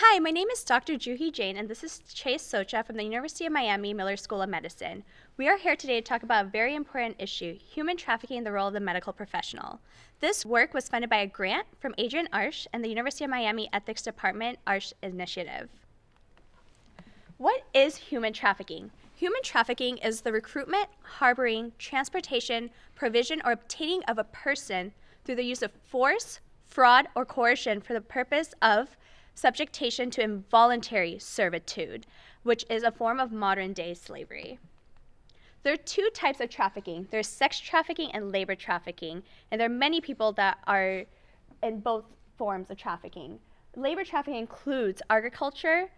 Hi, my name is Dr. Juhi Jain, and this is Chase Socha from the University of Miami Miller School of Medicine. We are here today to talk about a very important issue, human trafficking and the role of the medical professional. This work was funded by a grant from Adrian Arsh and the University of Miami Ethics Department Arsh Initiative. What is human trafficking? Human trafficking is the recruitment, harboring, transportation, provision, or obtaining of a person through the use of force, fraud, or coercion for the purpose of subjectation to involuntary servitude, which is a form of modern-day slavery. There are two types of trafficking. There's sex trafficking and labor trafficking, and there are many people that are in both forms of trafficking. Labor trafficking includes agriculture,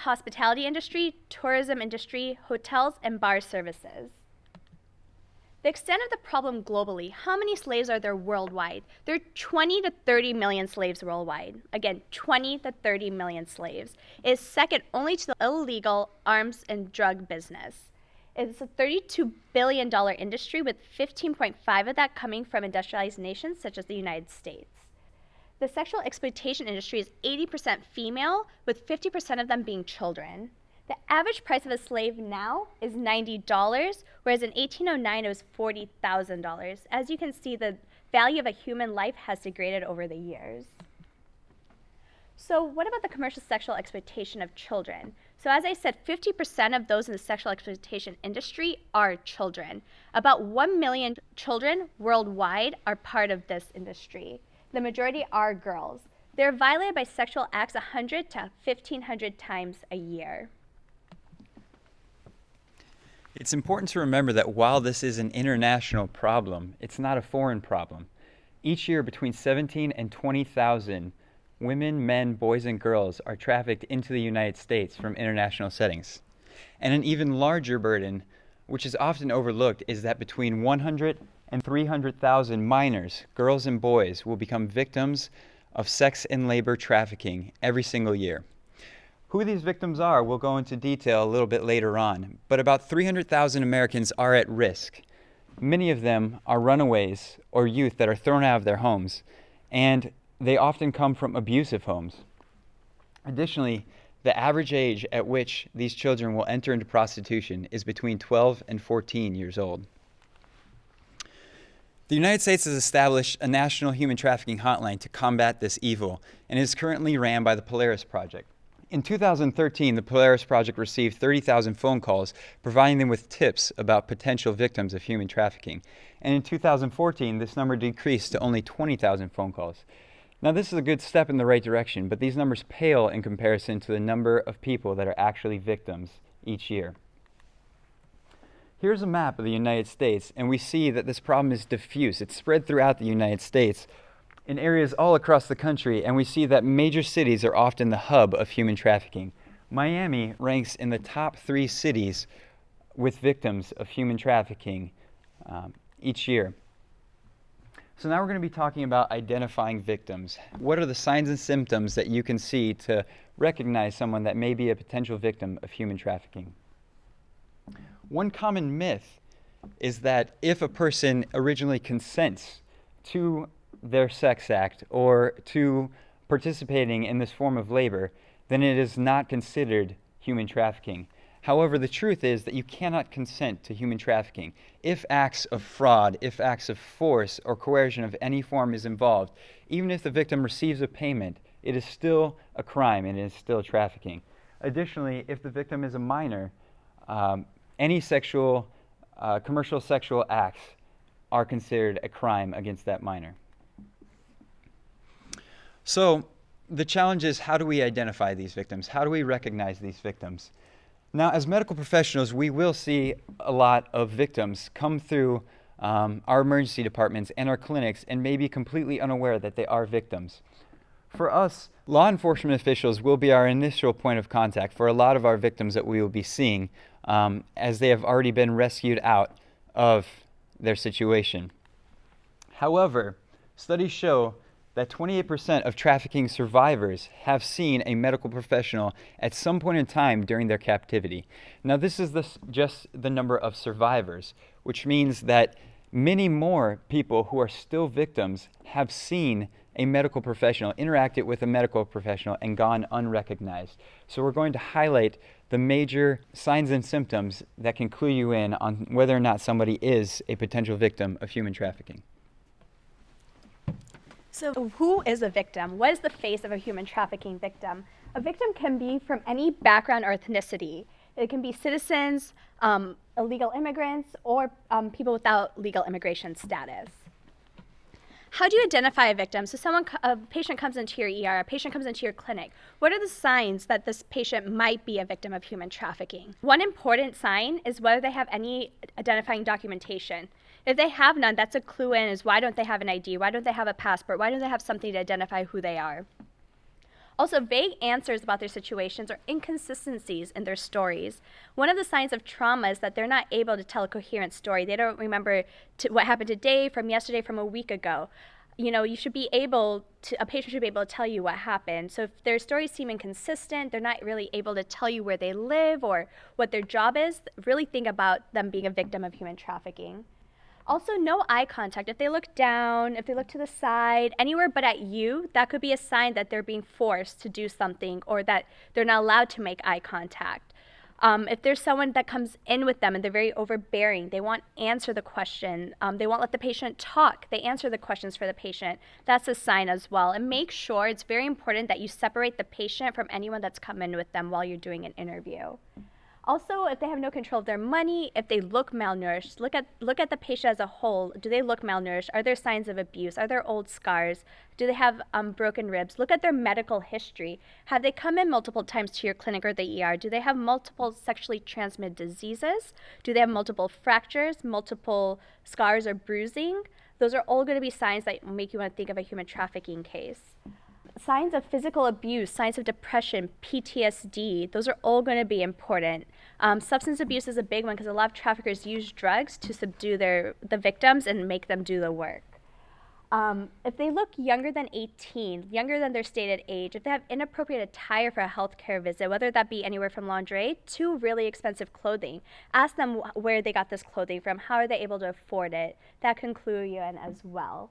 hospitality industry, tourism industry, hotels, and bar services. The extent of the problem globally, how many slaves are there worldwide? There are 20 to 30 million slaves worldwide. Again, 20 to 30 million slaves. It is second only to the illegal arms and drug business. It's a $32 billion industry with 15.5 of that coming from industrialized nations such as the United States. The sexual exploitation industry is 80% female, with 50% of them being children. The average price of a slave now is $90, whereas in 1809 it was $40,000. As you can see, the value of a human life has degraded over the years. So what about the commercial sexual exploitation of children? So as I said, 50% of those in the sexual exploitation industry are children. About 1 million children worldwide are part of this industry. The majority are girls. They're violated by sexual acts 100 to 1,500 times a year. It's important to remember that while this is an international problem, it's not a foreign problem. Each year, between 17 and 20,000 women, men, boys, and girls are trafficked into the United States from international settings. And an even larger burden, which is often overlooked, is that between 100 and 300,000 minors, girls and boys, will become victims of sex and labor trafficking every single year. Who these victims are, we'll go into detail a little bit later on, but about 300,000 Americans are at risk. Many of them are runaways or youth that are thrown out of their homes, and they often come from abusive homes. Additionally, the average age at which these children will enter into prostitution is between 12 and 14 years old. The United States has established a national human trafficking hotline to combat this evil and is currently ran by the Polaris Project. In 2013, the Polaris Project received 30,000 phone calls, providing them with tips about potential victims of human trafficking. And in 2014, this number decreased to only 20,000 phone calls. Now, this is a good step in the right direction, but these numbers pale in comparison to the number of people that are actually victims each year. Here's a map of the United States, and we see that this problem is diffuse. It's spread throughout the United States in areas all across the country, and we see that major cities are often the hub of human trafficking. Miami ranks in the top 3 cities with victims of human trafficking each year. So now we're going to be talking about identifying victims. What are the signs and symptoms that you can see to recognize someone that may be a potential victim of human trafficking? One common myth is that if a person originally consents to their sex act or to participating in this form of labor, then it is not considered human trafficking. However, the truth is that you cannot consent to human trafficking. If acts of fraud, if acts of force or coercion of any form is involved, even if the victim receives a payment, it is still a crime and it is still trafficking. Additionally, if the victim is a minor, any commercial sexual acts are considered a crime against that minor. So the challenge is, how do we identify these victims? How do we recognize these victims? Now, as medical professionals, we will see a lot of victims come through our emergency departments and our clinics and may be completely unaware that they are victims. For us, law enforcement officials will be our initial point of contact for a lot of our victims that we will be seeing, as they have already been rescued out of their situation. However, studies show that 28% of trafficking survivors have seen a medical professional at some point in time during their captivity. Now, this is just the number of survivors, which means that many more people who are still victims have seen a medical professional, interacted with a medical professional, and gone unrecognized. So we're going to highlight the major signs and symptoms that can clue you in on whether or not somebody is a potential victim of human trafficking. So who is a victim? What is the face of a human trafficking victim? A victim can be from any background or ethnicity. It can be citizens, illegal immigrants, or people without legal immigration status. How do you identify a victim? So a patient comes into your ER, a patient comes into your clinic. What are the signs that this patient might be a victim of human trafficking? One important sign is whether they have any identifying documentation. If they have none, that's a clue in is why don't they have an ID? Why don't they have a passport? Why don't they have something to identify who they are? Also, vague answers about their situations or inconsistencies in their stories. One of the signs of trauma is that they're not able to tell a coherent story. They don't remember what happened today, from yesterday, from a week ago. You should be able to, a patient should be able to tell you what happened. So if their stories seem inconsistent, they're not really able to tell you where they live or what their job is, really think about them being a victim of human trafficking. Also, no eye contact. If they look down, if they look to the side, anywhere but at you, that could be a sign that they're being forced to do something or that they're not allowed to make eye contact. If there's someone that comes in with them and they're very overbearing, they won't answer the question, they won't let the patient talk, they answer the questions for the patient, that's a sign as well. And make sure, it's very important that you separate the patient from anyone that's come in with them while you're doing an interview. Also, if they have no control of their money, if they look malnourished, look at the patient as a whole. Do they look malnourished? Are there signs of abuse? Are there old scars? Do they have broken ribs? Look at their medical history. Have they come in multiple times to your clinic or the ER? Do they have multiple sexually transmitted diseases? Do they have multiple fractures, multiple scars or bruising? Those are all going to be signs that make you want to think of a human trafficking case. Signs of physical abuse, signs of depression, PTSD, those are all going to be important. Substance abuse is a big one because a lot of traffickers use drugs to subdue the victims and make them do the work. If they look younger than 18, younger than their stated age, if they have inappropriate attire for a healthcare visit, whether that be anywhere from lingerie to really expensive clothing, ask them where they got this clothing from, how are they able to afford it. That can clue you in as well.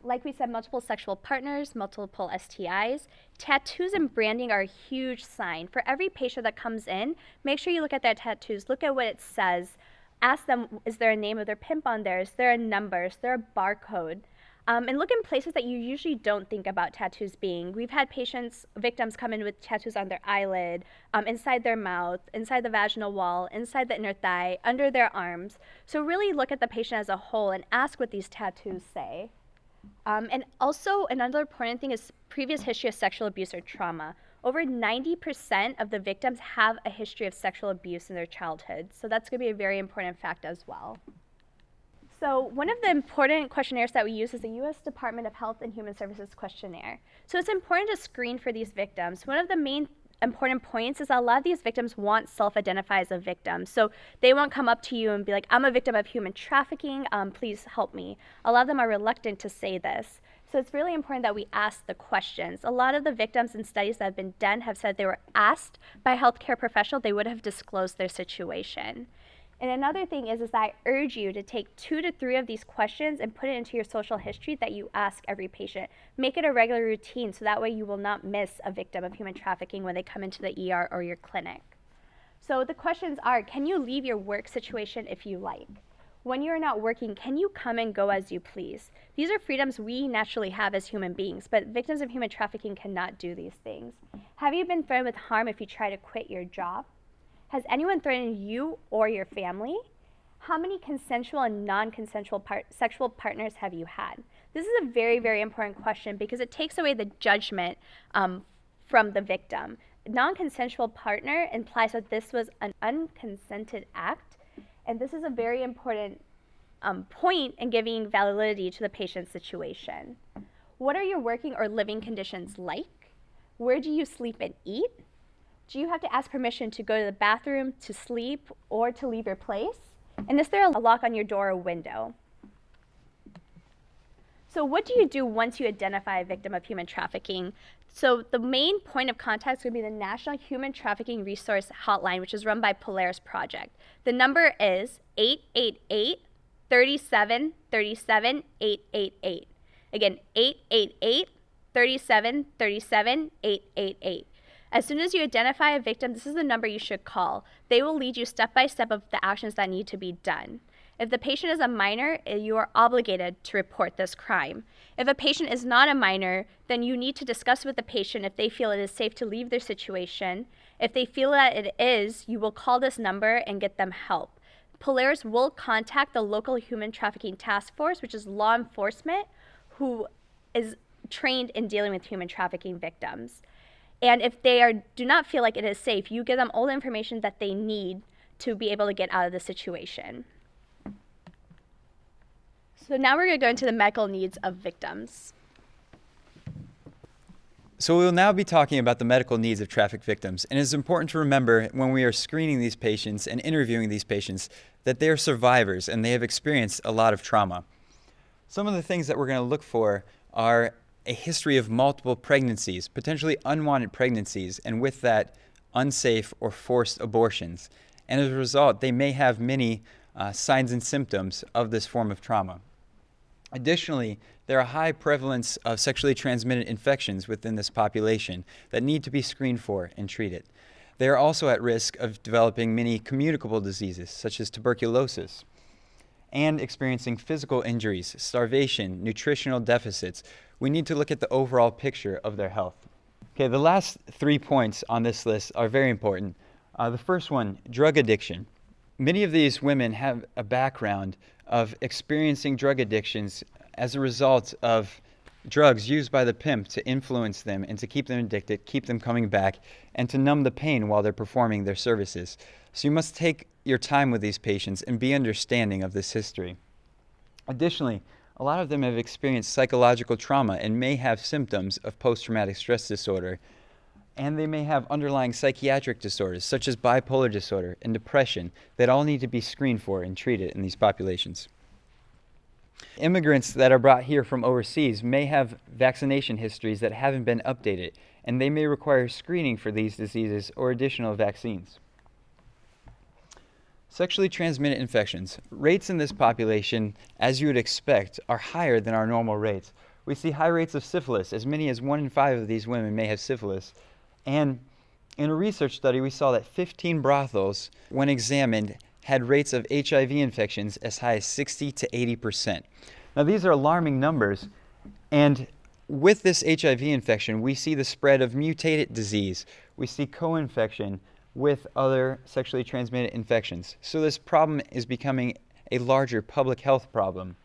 Like we said, multiple sexual partners, multiple STIs. Tattoos and branding are a huge sign. For every patient that comes in, make sure you look at their tattoos, look at what it says. Ask them, is there a name of their pimp on there? Is there a number? Is there a barcode? And look in places that you usually don't think about tattoos being. We've had victims come in with tattoos on their eyelid, inside their mouth, inside the vaginal wall, inside the inner thigh, under their arms. So really look at the patient as a whole and ask what these tattoos say. And also, another important thing is previous history of sexual abuse or trauma. Over 90% of the victims have a history of sexual abuse in their childhood. So that's going to be a very important fact as well. So one of the important questionnaires that we use is the U.S. Department of Health and Human Services questionnaire. So it's important to screen for these victims. One of the main important points is that a lot of these victims won't self-identify as a victim. So they won't come up to you and be like, I'm a victim of human trafficking, please help me. A lot of them are reluctant to say this. So it's really important that we ask the questions. A lot of the victims in studies that have been done have said they were asked by a healthcare professional, they would have disclosed their situation. And another thing is that I urge you to take 2 to 3 of these questions and put it into your social history that you ask every patient. Make it a regular routine so that way you will not miss a victim of human trafficking when they come into the ER or your clinic. So the questions are, can you leave your work situation if you like? When you're not working, can you come and go as you please? These are freedoms we naturally have as human beings, but victims of human trafficking cannot do these things. Have you been threatened with harm if you try to quit your job? Has anyone threatened you or your family? How many consensual and non-consensual sexual partners have you had? This is a very, very important question because it takes away the judgment from the victim. Non-consensual partner implies that this was an unconsented act, and this is a very important point in giving validity to the patient's situation. What are your working or living conditions like? Where do you sleep and eat? Do you have to ask permission to go to the bathroom, to sleep, or to leave your place? And is there a lock on your door or window? So what do you do once you identify a victim of human trafficking? So the main point of contact is going to be the National Human Trafficking Resource Hotline, which is run by Polaris Project. The number is 888-3737-888. Again, 888-3737-888. As soon as you identify a victim, this is the number you should call. They will lead you step by step of the actions that need to be done. If the patient is a minor, you are obligated to report this crime. If a patient is not a minor, then you need to discuss with the patient if they feel it is safe to leave their situation. If they feel that it is, you will call this number and get them help. Polaris will contact the local human trafficking task force, which is law enforcement, who is trained in dealing with human trafficking victims. And if they do not feel like it is safe, you give them all the information that they need to be able to get out of the situation. So now we're going to go into the medical needs of victims. So we will now be talking about the medical needs of trafficked victims. And it's important to remember when we are screening these patients and interviewing these patients that they are survivors and they have experienced a lot of trauma. Some of the things that we're going to look for are a history of multiple pregnancies, potentially unwanted pregnancies, and with that, unsafe or forced abortions. And as a result, they may have many signs and symptoms of this form of trauma. Additionally, there are high prevalence of sexually transmitted infections within this population that need to be screened for and treated. They are also at risk of developing many communicable diseases, such as tuberculosis, and experiencing physical injuries, starvation, nutritional deficits. We need to look at the overall picture of their health. Okay, the last 3 points on this list are very important. The first one, drug addiction. Many of these women have a background of experiencing drug addictions as a result of drugs used by the pimp to influence them and to keep them addicted, keep them coming back, and to numb the pain while they're performing their services. So you must take your time with these patients and be understanding of this history. Additionally, a lot of them have experienced psychological trauma and may have symptoms of post-traumatic stress disorder, and they may have underlying psychiatric disorders such as bipolar disorder and depression that all need to be screened for and treated in these populations. Immigrants that are brought here from overseas may have vaccination histories that haven't been updated, and they may require screening for these diseases or additional vaccines. Sexually transmitted infections. Rates in this population, as you would expect, are higher than our normal rates. We see high rates of syphilis. As many as 1 in 5 of these women may have syphilis. And in a research study, we saw that 15 brothels, when examined, had rates of HIV infections as high as 60 to 80%. Now, these are alarming numbers, and with this HIV infection, we see the spread of mutated disease. We see co-infection with other sexually transmitted infections. So this problem is becoming a larger public health problem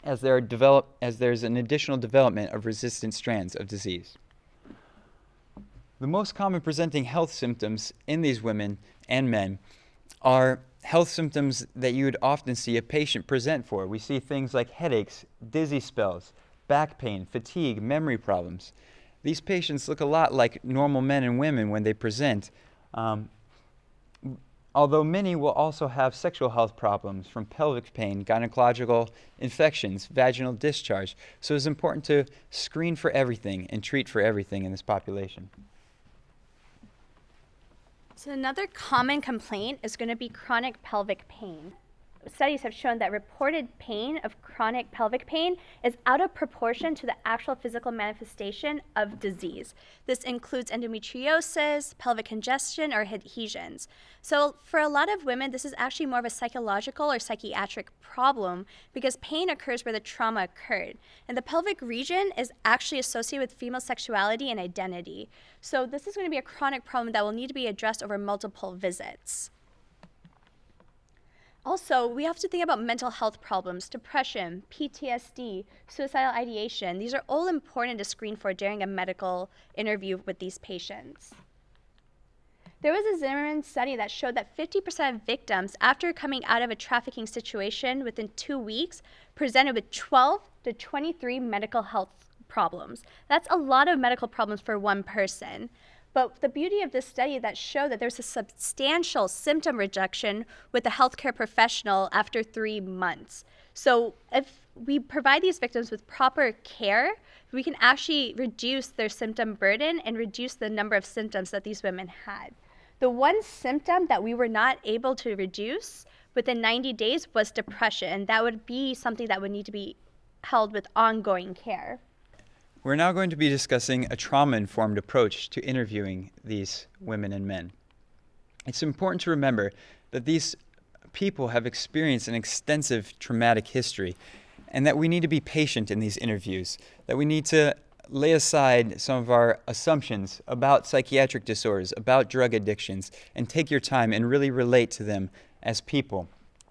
as there's an additional development of resistant strands of disease. The most common presenting health symptoms in these women and men are health symptoms that you would often see a patient present for. We see things like headaches, dizzy spells, back pain, fatigue, memory problems. These patients look a lot like normal men and women when they present, although many will also have sexual health problems from pelvic pain, gynecological infections, vaginal discharge. So it's important to screen for everything and treat for everything in this population. So another common complaint is going to be chronic pelvic pain. Studies have shown that reported pain of chronic pelvic pain is out of proportion to the actual physical manifestation of disease. This includes endometriosis, pelvic congestion, or adhesions. So for a lot of women, this is actually more of a psychological or psychiatric problem because pain occurs where the trauma occurred. And the pelvic region is actually associated with female sexuality and identity. So this is going to be a chronic problem that will need to be addressed over multiple visits. Also, we have to think about mental health problems, depression, PTSD, suicidal ideation. These are all important to screen for during a medical interview with these patients. There was a Zimmerman study that showed that 50% of victims, after coming out of a trafficking situation within 2 weeks, presented with 12 to 23 medical health problems. That's a lot of medical problems for one person. But the beauty of this study that showed that there's a substantial symptom reduction with a healthcare professional after 3 months. So if we provide these victims with proper care, we can actually reduce their symptom burden and reduce the number of symptoms that these women had. The one symptom that we were not able to reduce within 90 days was depression, and that would be something that would need to be held with ongoing care. We're now going to be discussing a trauma-informed approach to interviewing these women and men. It's important to remember that these people have experienced an extensive traumatic history, and that we need to be patient in these interviews, that we need to lay aside some of our assumptions about psychiatric disorders, about drug addictions, and take your time and really relate to them as people.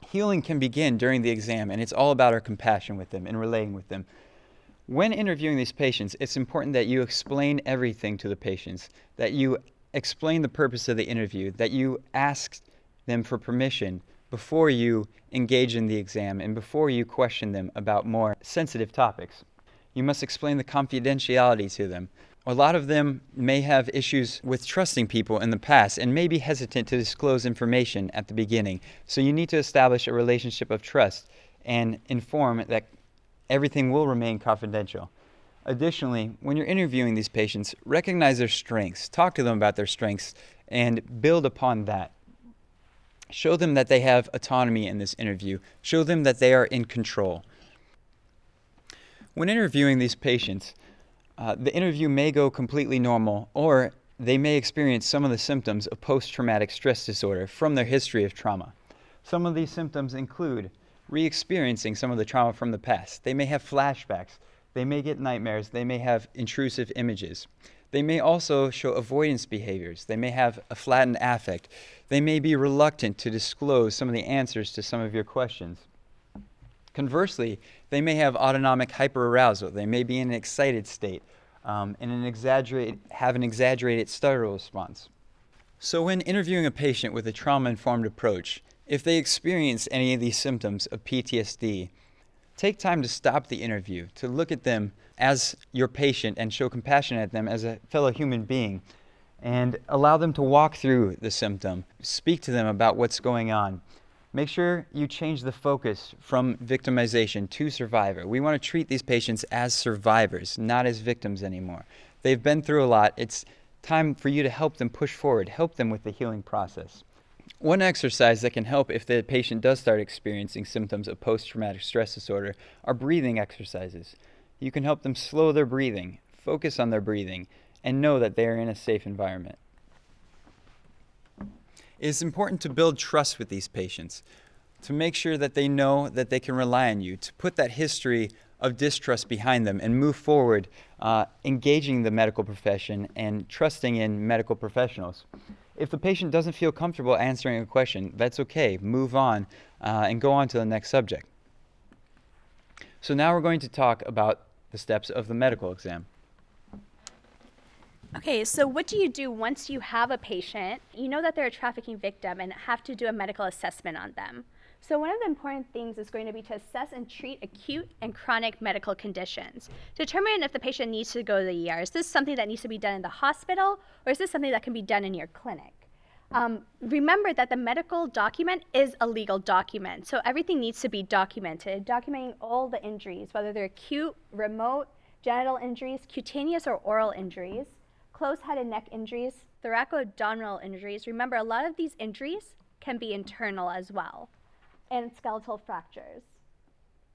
Healing can begin during the exam, and it's all about our compassion with them and relating with them. When interviewing these patients, it's important that you explain everything to the patients, that you explain the purpose of the interview, that you ask them for permission before you engage in the exam and before you question them about more sensitive topics. You must explain the confidentiality to them. A lot of them may have issues with trusting people in the past and may be hesitant to disclose information at the beginning. So you need to establish a relationship of trust and inform that everything will remain confidential. Additionally, when you're interviewing these patients, recognize their strengths. Talk to them about their strengths and build upon that. Show them that they have autonomy in this interview. Show them that they are in control. When interviewing these patients, the interview may go completely normal, or they may experience some of the symptoms of post-traumatic stress disorder from their history of trauma. Some of these symptoms include re-experiencing some of the trauma from the past. They may have flashbacks. They may get nightmares. They may have intrusive images. They may also show avoidance behaviors. They may have a flattened affect. They may be reluctant to disclose some of the answers to some of your questions. Conversely, they may have autonomic hyperarousal. They may be in an excited state and have an exaggerated stutter response. So when interviewing a patient with a trauma-informed approach, if they experience any of these symptoms of PTSD, take time to stop the interview, to look at them as your patient and show compassion at them as a fellow human being, and allow them to walk through the symptom. Speak to them about what's going on. Make sure you change the focus from victimization to survivor. We want to treat these patients as survivors, not as victims anymore. They've been through a lot. It's time for you to help them push forward, help them with the healing process. One exercise that can help if the patient does start experiencing symptoms of post-traumatic stress disorder are breathing exercises. You can help them slow their breathing, focus on their breathing, and know that they are in a safe environment. It is important to build trust with these patients, to make sure that they know that they can rely on you, to put that history of distrust behind them and move forward, engaging the medical profession and trusting in medical professionals. If the patient doesn't feel comfortable answering a question, that's okay. Move on and go on to the next subject. So now we're going to talk about the steps of the medical exam. Okay, so what do you do once you have a patient, you know that they're a trafficking victim and have to do a medical assessment on them? So one of the important things is going to be to assess and treat acute and chronic medical conditions. Determine if the patient needs to go to the ER. Is this something that needs to be done in the hospital, or is this something that can be done in your clinic? Remember that the medical document is a legal document, so everything needs to be documented, documenting all the injuries, whether they're acute, remote, genital injuries, cutaneous or oral injuries, closed head and neck injuries, thoracoabdominal injuries. Remember, a lot of these injuries can be internal as well, and skeletal fractures.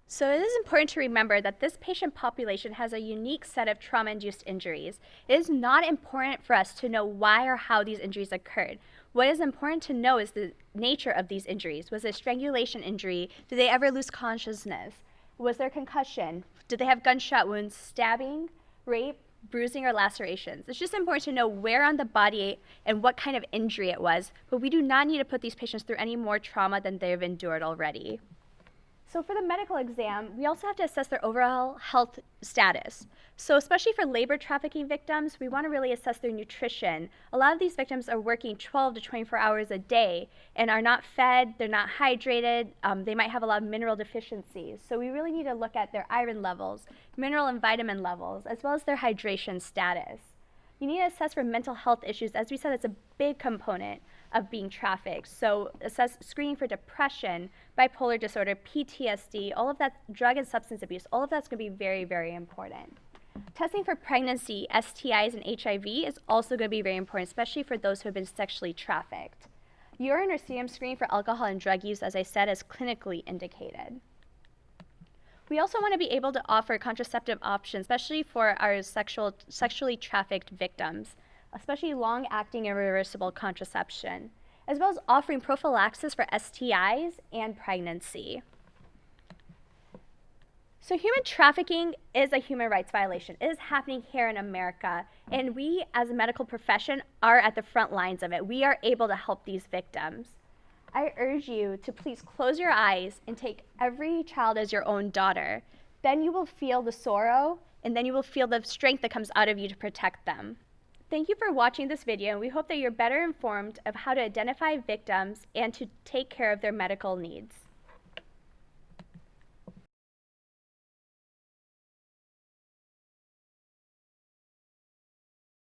So it is important to remember that this patient population has a unique set of trauma-induced injuries. It is not important for us to know why or how these injuries occurred. What is important to know is the nature of these injuries. Was it a strangulation injury? Did they ever lose consciousness? Was there concussion? Did they have gunshot wounds, stabbing, rape, bruising, or lacerations? It's just important to know where on the body and what kind of injury it was, but we do not need to put these patients through any more trauma than they've endured already. So for the medical exam, we also have to assess their overall health status. So especially for labor trafficking victims, we want to really assess their nutrition. A lot of these victims are working 12 to 24 hours a day and are not fed, they're not hydrated, they might have a lot of mineral deficiencies. So we really need to look at their iron levels, mineral and vitamin levels, as well as their hydration status. You need to assess for mental health issues. As we said, it's a big component of being trafficked. So assess screening for depression, bipolar disorder, PTSD, all of that, drug and substance abuse, all of that's going to be very, very important. Testing for pregnancy, STIs, and HIV is also going to be very important, especially for those who have been sexually trafficked. Urine or serum screening for alcohol and drug use, as I said, is clinically indicated. We also want to be able to offer contraceptive options, especially for our sexually trafficked victims, especially long-acting and reversible contraception, as well as offering prophylaxis for STIs and pregnancy. So human trafficking is a human rights violation. It is happening here in America, and we as a medical profession are at the front lines of it. We are able to help these victims. I urge you to please close your eyes and take every child as your own daughter. Then you will feel the sorrow, and then you will feel the strength that comes out of you to protect them. Thank you for watching this video, and we hope that you're better informed of how to identify victims and to take care of their medical needs.